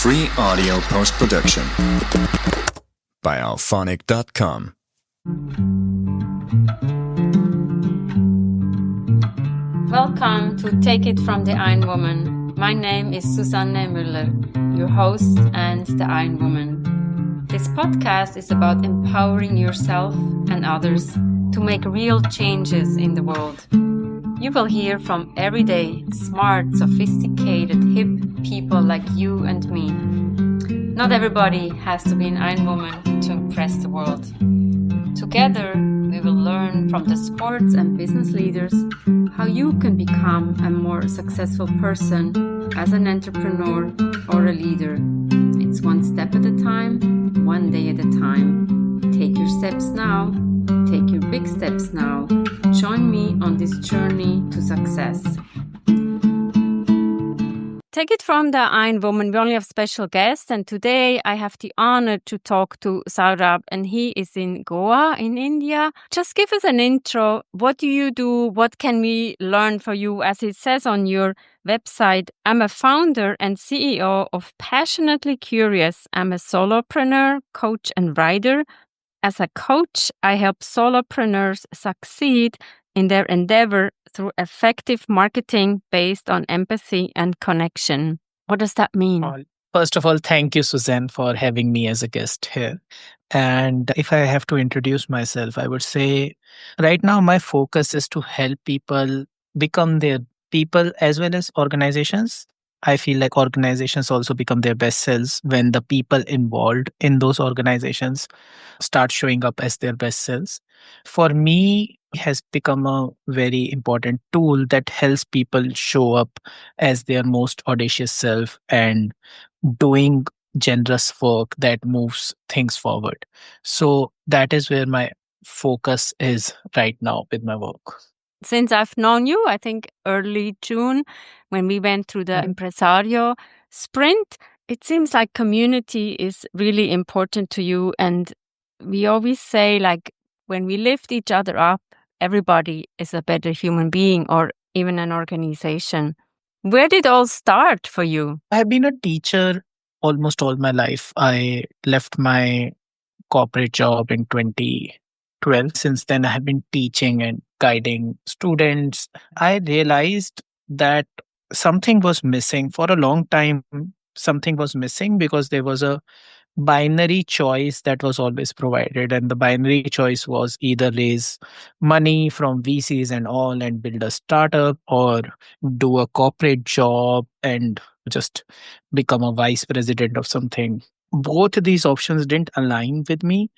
Free audio post-production by alphonic.com. Welcome to Take It from the Iron Woman. My name is Susanne Müller, your host and the Iron Woman. This podcast is about empowering yourself and others to make real changes in the world. You will hear from everyday, smart, sophisticated, hip people like you and me. Not everybody has to be an Iron Woman to impress the world. Together, we will learn from the sports and business leaders how you can become a more successful person as an entrepreneur or a leader. It's one step at a time, one day at a time. Take your steps now. Take your big steps now. Join me on this journey to success. Take it from the Iron Woman. We only have special guests, and today I have the honor to talk to Saurabh, and he is in Goa in India. Just give us an intro. What do you do? What can we learn from you? As it says on your website, I'm a founder and CEO of Passionately Curious. I'm a solopreneur, coach, and writer. As a coach, I help solopreneurs succeed in their endeavor through effective marketing based on empathy and connection. What does that mean? First of all, thank you, Suzanne, for having me as a guest here. And if I have to introduce myself, I would say right now my focus is to help people become their people as well as organizations. I feel like organizations also become their best selves when the people involved in those organizations start showing up as their best selves. For me, it has become a very important tool that helps people show up as their most audacious self and doing generous work that moves things forward. So that is where my focus is right now with my work. Since I've known you, I think early June, when we went through the Impresario sprint, it seems like community is really important to you. And we always say, like, when we lift each other up, everybody is a better human being or even an organization. Where did it all start for you? I've been a teacher almost all my life. I left my corporate job in 2012. Since then, I have been teaching and guiding students. I realized that something was missing for a long time. Something was missing because there was a binary choice that was always provided. And the binary choice was either raise money from VCs and all and build a startup, or do a corporate job and just become a vice president of something. Both these options didn't align with me,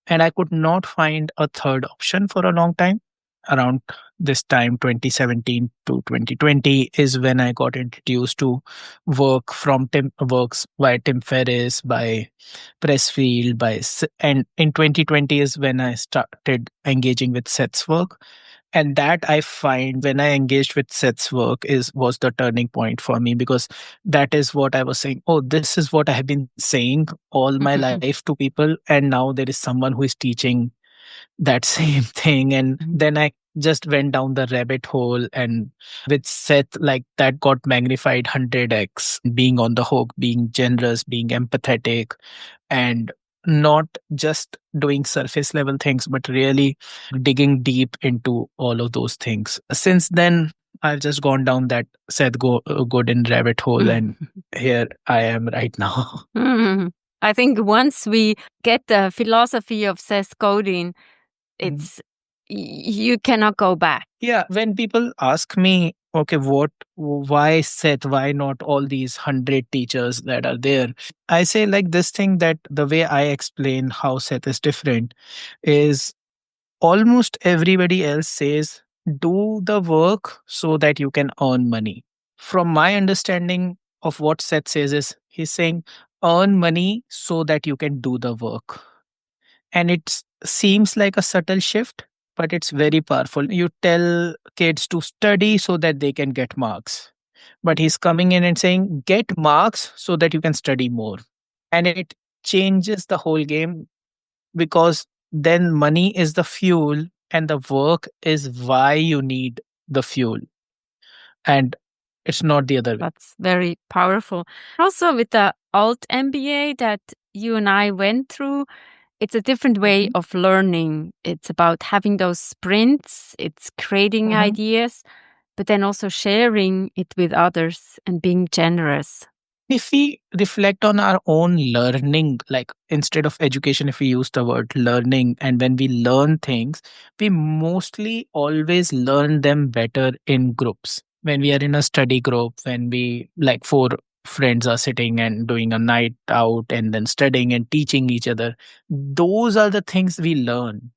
and I could not find a third option for a long time. Around this time, 2017 to 2020, is when I got introduced to works by Tim Ferriss, by Pressfield, and in 2020 is when I started engaging with Seth's work. And that I find when I engaged with Seth's work was the turning point for me, because that is what I was saying. Oh, this is what I have been saying all my life to people. And now there is someone who is teaching that same thing. And then I just went down the rabbit hole, and with Seth, like, that got magnified 100x, being on the hook, being generous, being empathetic, and not just doing surface level things, but really digging deep into all of those things. Since then, I've just gone down that Seth Godin rabbit hole, and here I am right now. I think once we get the philosophy of Seth Godin, it's you cannot go back. Yeah, when people ask me, okay, why Seth, why not all these 100 teachers that are there? I say like this thing, that the way I explain how Seth is different is almost everybody else says, do the work so that you can earn money. From my understanding of what Seth says is, he's saying, earn money so that you can do the work. And it seems like a subtle shift, but it's very powerful. You tell kids to study so that they can get marks, but he's coming in and saying, get marks so that you can study more. And it changes the whole game, because then money is the fuel and the work is why you need the fuel. And It's not the other way. That's very powerful. Also, with the alt MBA that you and I went through, it's a different way of learning. It's about having those sprints, it's creating ideas, but then also sharing it with others and being generous. If we reflect on our own learning, like instead of education, if we use the word learning, and when we learn things, we mostly always learn them better in groups. When we are in a study group, when we like four friends are sitting and doing a night out and then studying and teaching each other, those are the things we learn.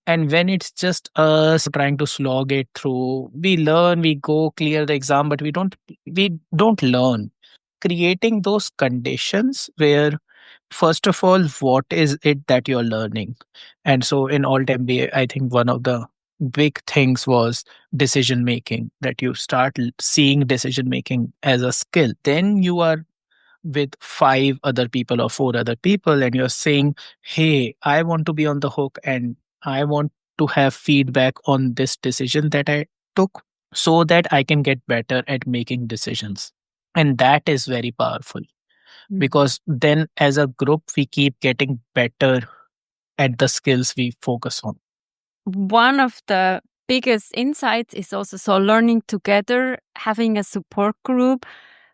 And when it's just us trying to slog it through, we learn, we go clear the exam, but we don't learn. Creating those conditions where, first of all, what is it that you're learning? And so in alt MBA, I think one of the big things was decision making, that you start seeing decision making as a skill. Then you are with five other people or four other people, and you're saying, hey, I want to be on the hook and I want to have feedback on this decision that I took so that I can get better at making decisions. And that is very powerful because then as a group, we keep getting better at the skills we focus on. One of the biggest insights is also so learning together, having a support group,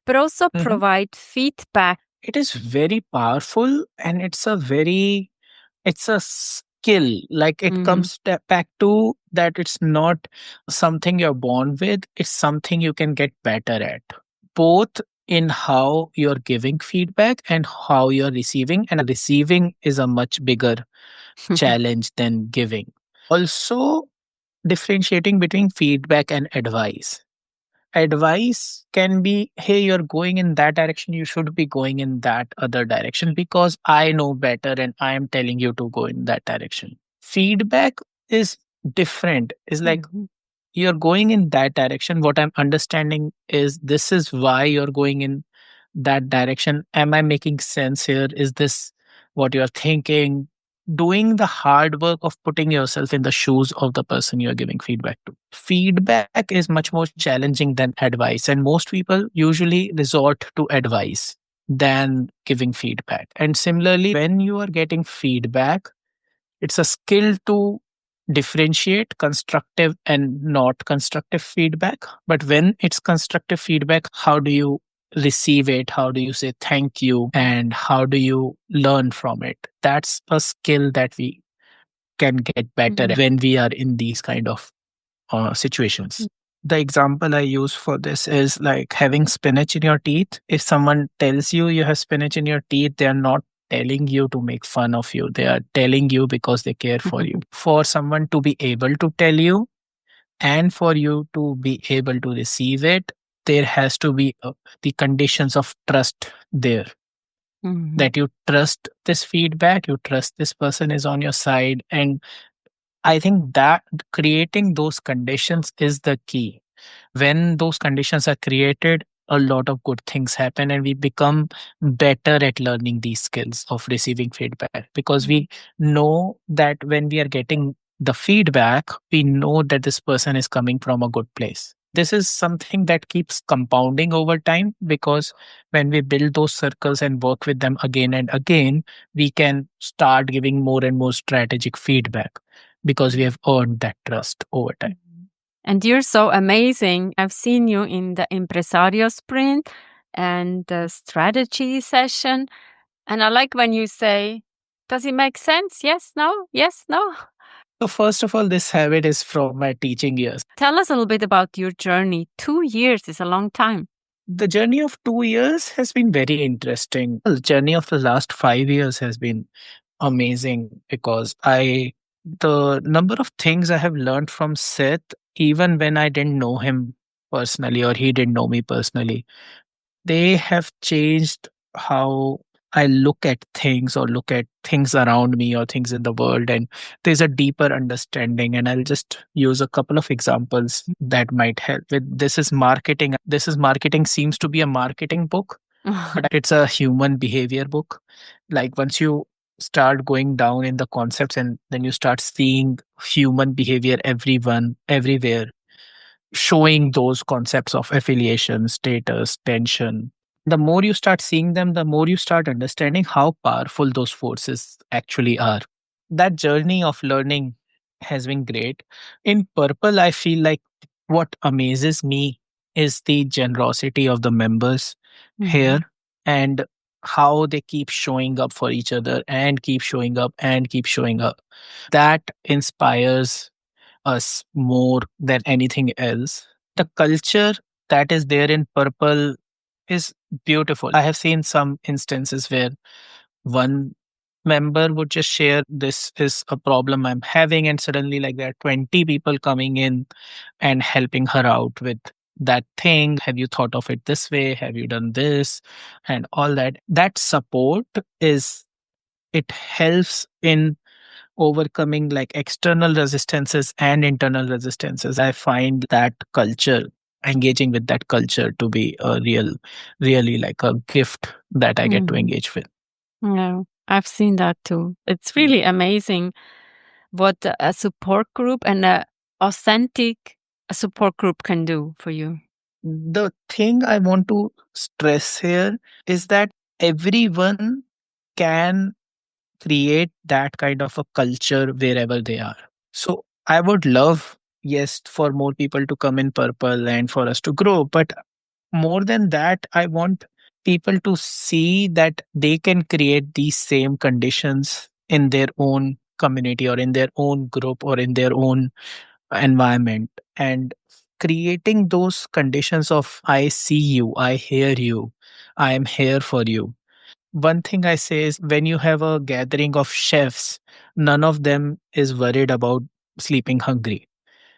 but also provide feedback. It is very powerful and it's a skill. Like it comes back to that it's not something you're born with, it's something you can get better at, both in how you're giving feedback and how you're receiving. And receiving is a much bigger challenge than giving. Also, differentiating between feedback and advice. Advice can be, hey, you're going in that direction, you should be going in that other direction because I know better and I am telling you to go in that direction. Feedback is different. It's like you're going in that direction. What I'm understanding is this is why you're going in that direction. Am I making sense here? Is this what you're thinking? Doing the hard work of putting yourself in the shoes of the person you're giving feedback to. Feedback is much more challenging than advice, and most people usually resort to advice than giving feedback. And similarly, when you are getting feedback, it's a skill to differentiate constructive and not constructive feedback. But when it's constructive feedback, how do you receive it? How do you say thank you? And how do you learn from it? That's a skill that we can get better at when we are in these kind of situations. The example I use for this is like having spinach in your teeth. If someone tells you you have spinach in your teeth, they are not telling you to make fun of you. They are telling you because they care for you. For someone to be able to tell you and for you to be able to receive it, there has to be the conditions of trust there. That you trust this feedback, you trust this person is on your side. And I think that creating those conditions is the key. When those conditions are created, a lot of good things happen and we become better at learning these skills of receiving feedback because we know that when we are getting the feedback, we know that this person is coming from a good place. This is something that keeps compounding over time because when we build those circles and work with them again and again, we can start giving more and more strategic feedback because we have earned that trust over time. And you're so amazing. I've seen you in the Impresario sprint and the strategy session. And I like when you say, does it make sense? Yes, no, yes, no. So, first of all, this habit is from my teaching years. Tell us a little bit about your journey. 2 years is a long time. The journey of 2 years has been very interesting. The journey of the last 5 years has been amazing because the number of things I have learned from Seth, even when I didn't know him personally or he didn't know me personally, they have changed how I look at things or look at things around me or things in the world. And there's a deeper understanding. And I'll just use a couple of examples that might help with this is marketing. This is marketing seems to be a marketing book, but it's a human behavior book. Like once you start going down in the concepts and then you start seeing human behavior everywhere, showing those concepts of affiliation, status, tension. The more you start seeing them, the more you start understanding how powerful those forces actually are. That journey of learning has been great. In Purple, I feel like what amazes me is the generosity of the members Mhm. here, and how they keep showing up for each other and keep showing up and keep showing up. That inspires us more than anything else. The culture that is there in Purple is beautiful. I have seen some instances where one member would just share, this is a problem I'm having, and suddenly like there are 20 people coming in and helping her out with that thing. Have you thought of it this way? Have you done this? And all that. That support is, it helps in overcoming like external resistances and internal resistances. I find that culture, engaging with that culture, to be a really like a gift that I get to Mhm. engage with. Yeah, I've seen that too. It's Yeah. really amazing what a support group and a authentic support group can do for you. The thing I want to stress here is that everyone can create that kind of a culture wherever they are. So I would love, yes, for more people to come in Purple and for us to grow. But more than that, I want people to see that they can create these same conditions in their own community or in their own group or in their own environment, and creating those conditions of I see you, I hear you, I am here for you. One thing I say is, when you have a gathering of chefs, none of them is worried about sleeping hungry.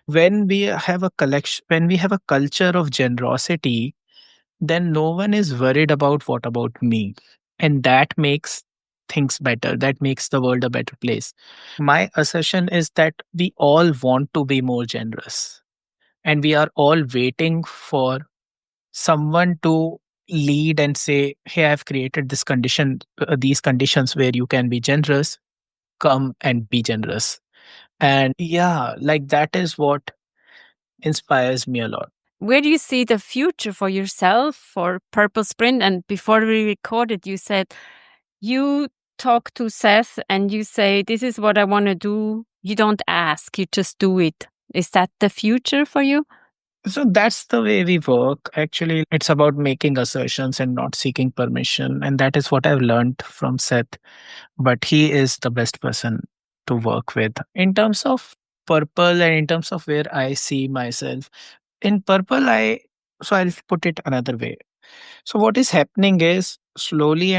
When we have a collection, when we have a culture of generosity, then no one is worried about what about me. And that makes things better. That makes the world a better place. My assertion is that we all want to be more generous, and we are all waiting for someone to lead and say, hey, I've created this condition, these conditions where you can be generous, come and be generous. And yeah, like that is what inspires me a lot. Where do you see the future for yourself, for Purple Sprint? And before we recorded, you said you talk to Seth and you say, this is what I want to do. You don't ask, you just do it. Is that the future for you? So that's the way we work. Actually, it's about making assertions and not seeking permission. And that is what I've learned from Seth. But he is the best person to work with. In terms of Purple and in terms of where I see myself, in Purple, so I'll put it another way. So what is happening is, slowly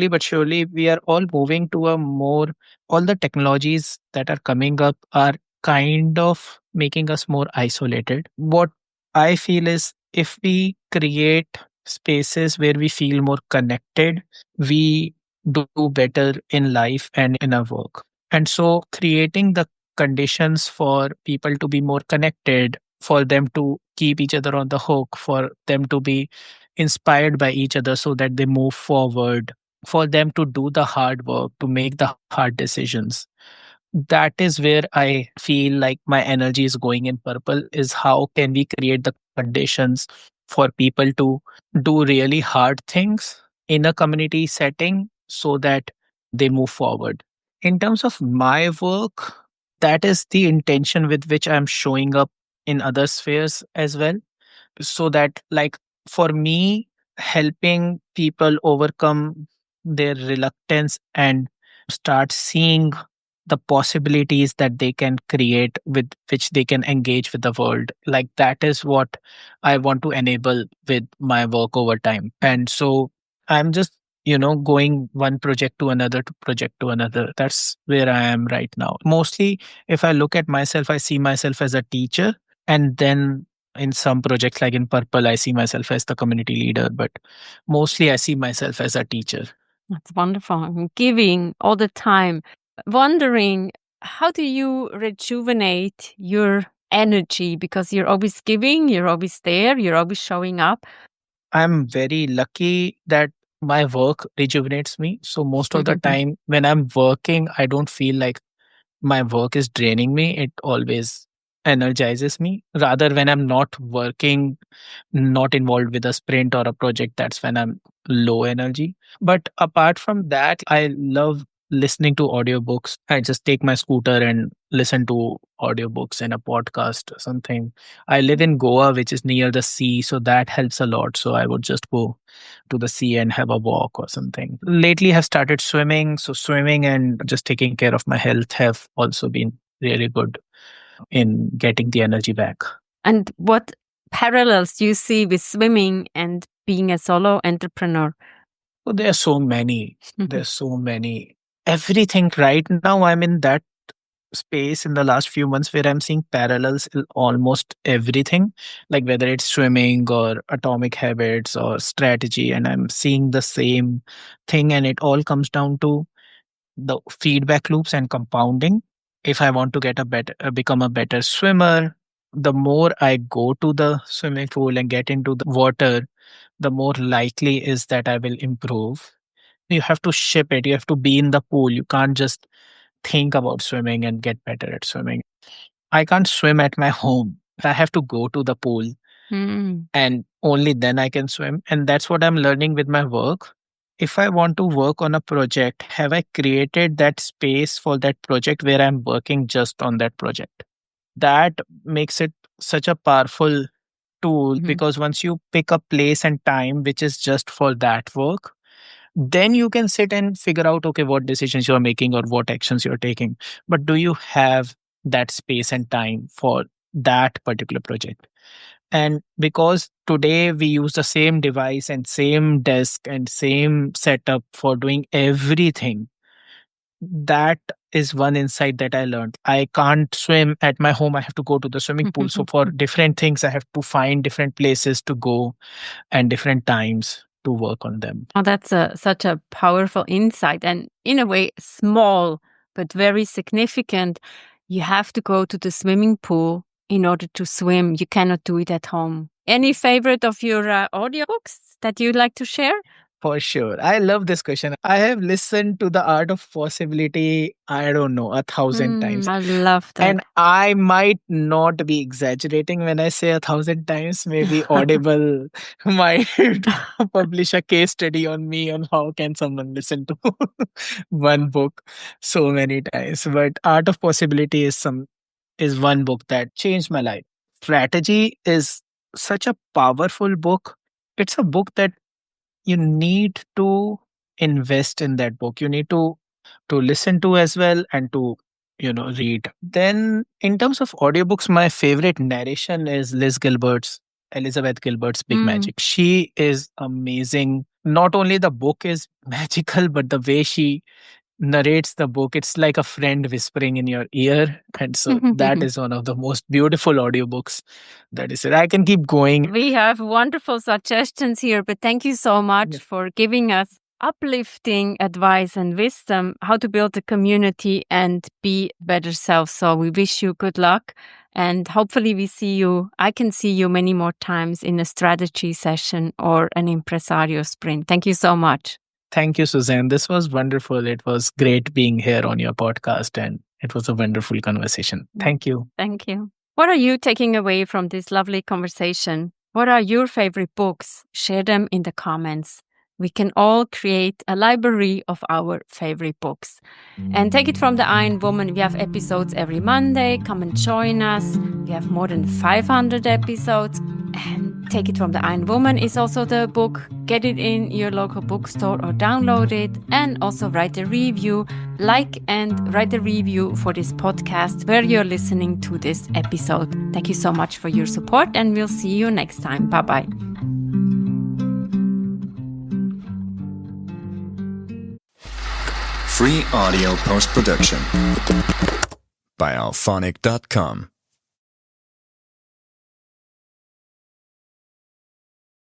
but surely, we are all moving to a more, all the technologies that are coming up are kind of making us more isolated. What I feel is, if we create spaces where we feel more connected, we do better in life and in our work. And so creating the conditions for people to be more connected, for them to keep each other on the hook, for them to be inspired by each other so that they move forward, for them to do the hard work, to make the hard decisions. That is where I feel like my energy is going in Purple, is how can we create the conditions for people to do really hard things in a community setting so that they move forward. In terms of my work, that is the intention with which I'm showing up in other spheres as well, so that like for me, helping people overcome their reluctance and start seeing the possibilities that they can create with which they can engage with the world, like that is what I want to enable with my work over time. And so I'm just, going one project to another, to project to another. That's where I am right now. Mostly, if I look at myself, I see myself as a teacher, and then in some projects like in Purple, I see myself as the community leader, but mostly I see myself as a teacher. That's wonderful. I'm giving all the time. Wondering, how do you rejuvenate your energy? Because you're always giving, you're always there, you're always showing up. I'm very lucky that my work rejuvenates me. So most of the time when I'm working, I don't feel like my work is draining me. It always energizes me. Rather, when I'm not working, not involved with a sprint or a project, that's when I'm low energy. But apart from that, I love listening to audiobooks. I just take my scooter and listen to audiobooks in a podcast or something. I live in Goa, which is near the sea, so that helps a lot. So I would just go to the sea and have a walk or something. Lately have started swimming, so swimming and just taking care of my health have also been really good in getting the energy back. And what parallels do you see with swimming and being a solo entrepreneur? Oh, there are so many. There's so many. Everything right now, I'm in that space in the last few months where I'm seeing parallels in almost everything, like whether it's swimming or atomic habits or strategy, and I'm seeing the same thing, and it all comes down to the feedback loops and compounding. If I want to get a better, become a better swimmer, the more I go to the swimming pool and get into the water, the more likely is that I will improve. You have to ship it. You have to be in the pool. You can't just think about swimming and get better at swimming. I can't swim at my home. I have to go to the pool Mm. and only then I can swim. And that's what I'm learning with my work. If I want to work on a project, have I created that space for that project where I'm working just on that project? That makes it such a powerful tool Mhm. because once you pick a place and time which is just for that work, then you can sit and figure out, okay, what decisions you're making or what actions you're taking. But do you have that space and time for that particular project? And because today we use the same device and same desk and same setup for doing everything, that is one insight that I learned. I can't swim at my home. I have to go to the swimming pool. So for different things, I have to find different places to go and different times to work on them. Oh, that's such a powerful insight, and in a way, small but very significant. You have to go to the swimming pool in order to swim. You cannot do it at home. Any favorite of your audiobooks that you'd like to share? For sure. I love this question. I have listened to The Art of Possibility, I don't know, 1,000 times. I love that. And I might not be exaggerating when I say 1,000 times. Maybe Audible might publish a case study on me on how can someone listen to one book so many times. But Art of Possibility is one book that changed my life. Strategy is such a powerful book. It's a book that you need to invest in that book. You need to listen to as well and to read. Then in terms of audiobooks, my favorite narration is Elizabeth Gilbert's Big Magic. She is amazing. Not only the book is magical, but the way she narrates the book, it's like a friend whispering in your ear. And so that is one of the most beautiful audiobooks that is it. I can keep going. We have wonderful suggestions here, but thank you so much for giving us uplifting advice and wisdom how to build a community and be better self. So we wish you good luck, and hopefully I can see you many more times in a strategy session or an impresario sprint. Thank you so much. Thank you, Suzanne. This was wonderful. It was great being here on your podcast, and it was a wonderful conversation. Thank you. Thank you. What are you taking away from this lovely conversation? What are your favorite books? Share them in the comments. We can all create a library of our favorite books. And Take It From the Iron Woman, we have episodes every Monday. Come and join us. We have more than 500 episodes. And Take It From the Iron Woman is also the book. Get it in your local bookstore or download it. And also write a review. Like and write a review for this podcast where you're listening to this episode. Thank you so much for your support, and we'll see you next time. Bye-bye. Free audio post-production by alphonic.com.